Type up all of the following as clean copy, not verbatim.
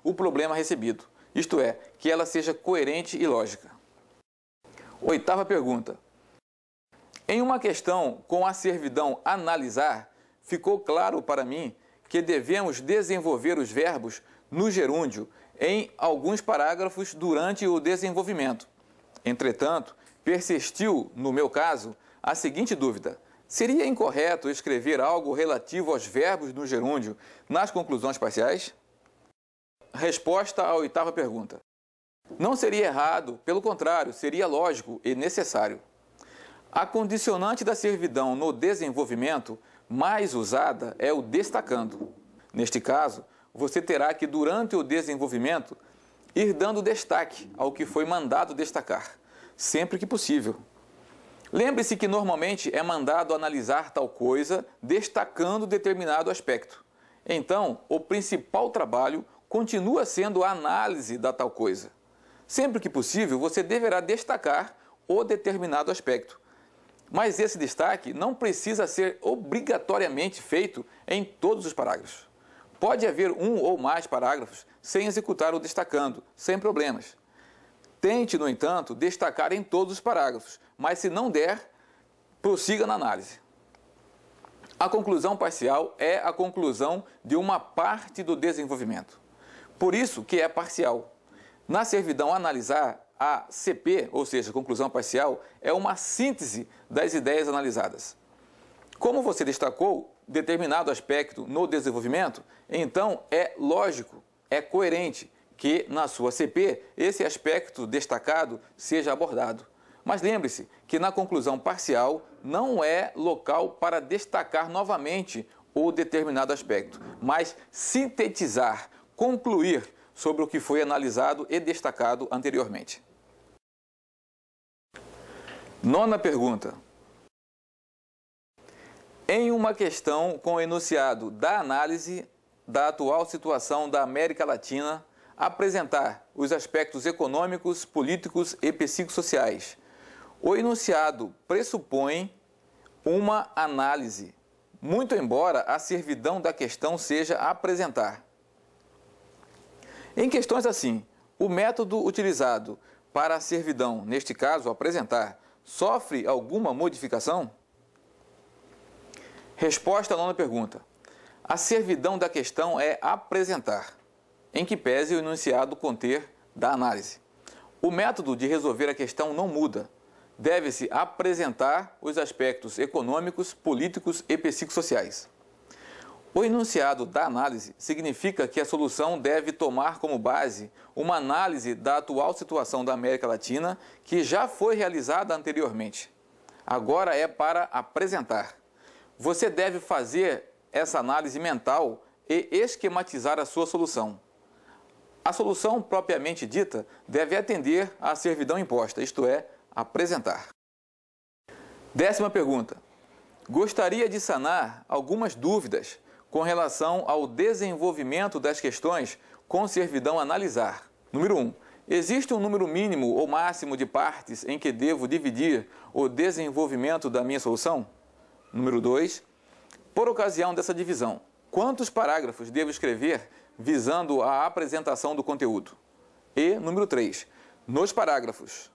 o problema recebido, isto é, que ela seja coerente e lógica. Oitava pergunta. Em uma questão com a servidão analisar, ficou claro para mim que devemos desenvolver os verbos no gerúndio em alguns parágrafos durante o desenvolvimento. Entretanto, persistiu, no meu caso, a seguinte dúvida: seria incorreto escrever algo relativo aos verbos no gerúndio nas conclusões parciais? Resposta à oitava pergunta. Não seria errado, pelo contrário, seria lógico e necessário. A condicionante da servidão no desenvolvimento mais usada é o destacando. Neste caso, você terá que, durante o desenvolvimento, ir dando destaque ao que foi mandado destacar, sempre que possível. Lembre-se que normalmente é mandado analisar tal coisa destacando determinado aspecto. Então, o principal trabalho continua sendo a análise da tal coisa. Sempre que possível, você deverá destacar o determinado aspecto. Mas esse destaque não precisa ser obrigatoriamente feito em todos os parágrafos. Pode haver um ou mais parágrafos sem executar o destacando, sem problemas. Tente, no entanto, destacar em todos os parágrafos, mas se não der, prossiga na análise. A conclusão parcial é a conclusão de uma parte do desenvolvimento. Por isso que é parcial. Na servidão analisar, a CP, ou seja, conclusão parcial, é uma síntese das ideias analisadas. Como você destacou determinado aspecto no desenvolvimento, então é lógico, é coerente que na sua CP esse aspecto destacado seja abordado. Mas lembre-se que na conclusão parcial não é local para destacar novamente o determinado aspecto, mas sintetizar, concluir sobre o que foi analisado e destacado anteriormente. Nona pergunta. Em uma questão com o enunciado da análise da atual situação da América Latina, apresentar os aspectos econômicos, políticos e psicossociais. O enunciado pressupõe uma análise, muito embora a servidão da questão seja apresentar. Em questões assim, o método utilizado para a servidão, neste caso apresentar, sofre alguma modificação? Resposta à nona pergunta. A servidão da questão é apresentar, em que pese o enunciado conter da análise. O método de resolver a questão não muda. Deve-se apresentar os aspectos econômicos, políticos e psicossociais. O enunciado da análise significa que a solução deve tomar como base uma análise da atual situação da América Latina que já foi realizada anteriormente. Agora é para apresentar. Você deve fazer essa análise mental e esquematizar a sua solução. A solução propriamente dita deve atender à servidão imposta, isto é, apresentar. Décima pergunta. Gostaria de sanar algumas dúvidas com relação ao desenvolvimento das questões com servidão analisar. Número 1. Existe um número mínimo ou máximo de partes em que devo dividir o desenvolvimento da minha solução? Número 2. Por ocasião dessa divisão, quantos parágrafos devo escrever visando a apresentação do conteúdo? E, número 3. Nos parágrafos,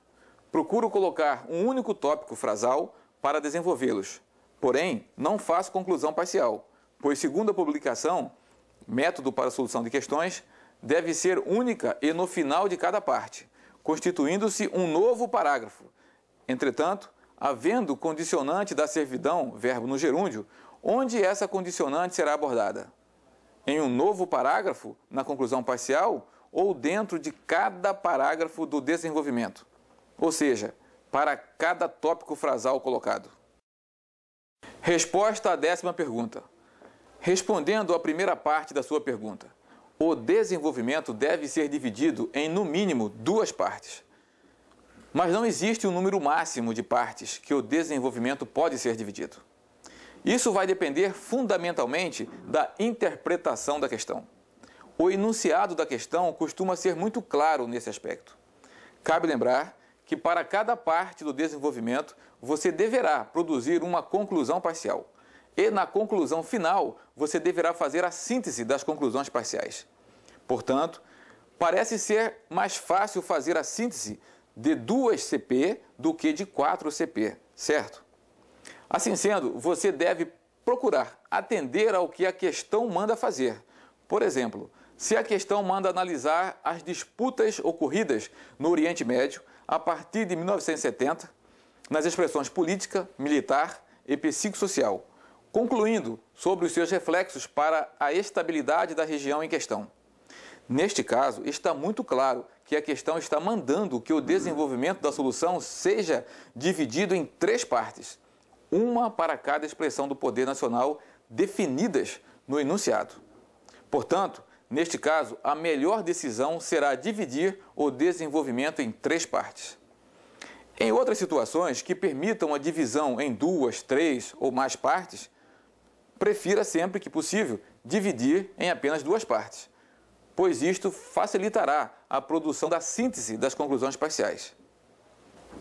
procuro colocar um único tópico frasal para desenvolvê-los. Porém, não faço conclusão parcial, pois, segundo a publicação, método para a solução de questões, deve ser única e no final de cada parte, constituindo-se um novo parágrafo. Entretanto, havendo condicionante da servidão, verbo no gerúndio, onde essa condicionante será abordada? Em um novo parágrafo, na conclusão parcial, ou dentro de cada parágrafo do desenvolvimento? Ou seja, para cada tópico frasal colocado. Resposta à décima pergunta. Respondendo à primeira parte da sua pergunta, o desenvolvimento deve ser dividido em, no mínimo, 2 partes. Mas não existe um número máximo de partes que o desenvolvimento pode ser dividido. Isso vai depender fundamentalmente da interpretação da questão. O enunciado da questão costuma ser muito claro nesse aspecto. Cabe lembrar que para cada parte do desenvolvimento você deverá produzir uma conclusão parcial. E na conclusão final, você deverá fazer a síntese das conclusões parciais. Portanto, Parece ser mais fácil fazer a síntese de 2 CP do que de 4 CP, certo? Assim sendo, você deve procurar atender ao que a questão manda fazer. Por exemplo, se a questão manda analisar as disputas ocorridas no Oriente Médio a partir de 1970, nas expressões política, militar e psicossocial, concluindo sobre os seus reflexos para a estabilidade da região em questão. Neste caso, está muito claro que a questão está mandando que o desenvolvimento da solução seja dividido em 3 partes, uma para cada expressão do poder nacional definidas no enunciado. Portanto, neste caso, a melhor decisão será dividir o desenvolvimento em 3 partes. Em outras situações que permitam a divisão em 2, 3 ou mais partes, prefira sempre que possível dividir em apenas 2 partes, pois isto facilitará a produção da síntese das conclusões parciais.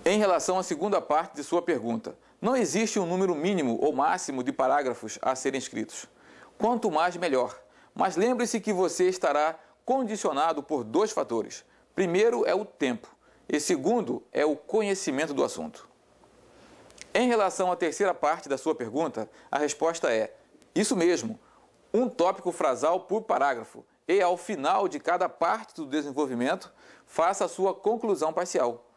Em relação à segunda parte de sua pergunta, não existe um número mínimo ou máximo de parágrafos a serem escritos. Quanto mais, melhor. Mas lembre-se que você estará condicionado por 2 fatores. Primeiro é o tempo e segundo é o conhecimento do assunto. Em relação à terceira parte da sua pergunta, a resposta é: isso mesmo, um tópico frasal por parágrafo e, ao final de cada parte do desenvolvimento, faça a sua conclusão parcial.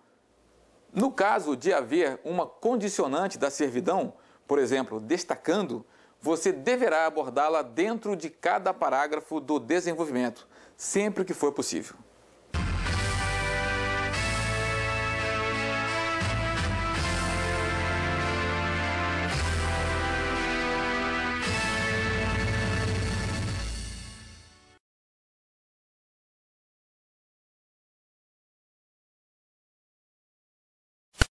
No caso de haver uma condicionante da servidão, por exemplo, destacando, você deverá abordá-la dentro de cada parágrafo do desenvolvimento, sempre que for possível.